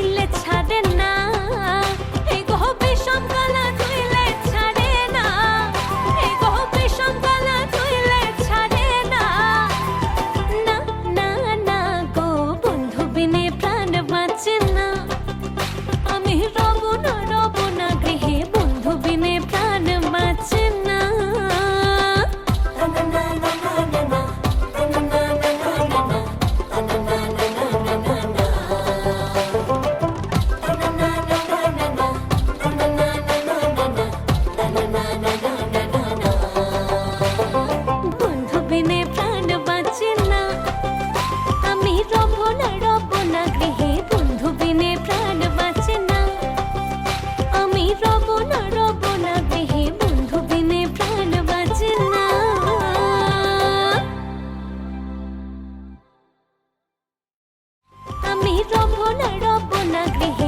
ধইলে ছাড়ে না, এই গো বিষম কালা ধইলে ছাড়ে না, এই গো বিষম কালা ধইলে ছাড়ে না। না না না গো বন্ধু বিনে প্রাণ বাঁচে না, আমি রব না গৃহে বন্ধু বিনে প্রাণ বাঁচে না। বন্ধু বিনে প্রাণ বাঁচে না, আমি রব না গৃহে বন্ধু বিনে প্রাণ বাঁচে না, আমি রব না গৃহে বন্ধু বিনে প্রাণ বাঁচে না। আমি রব না গৃহে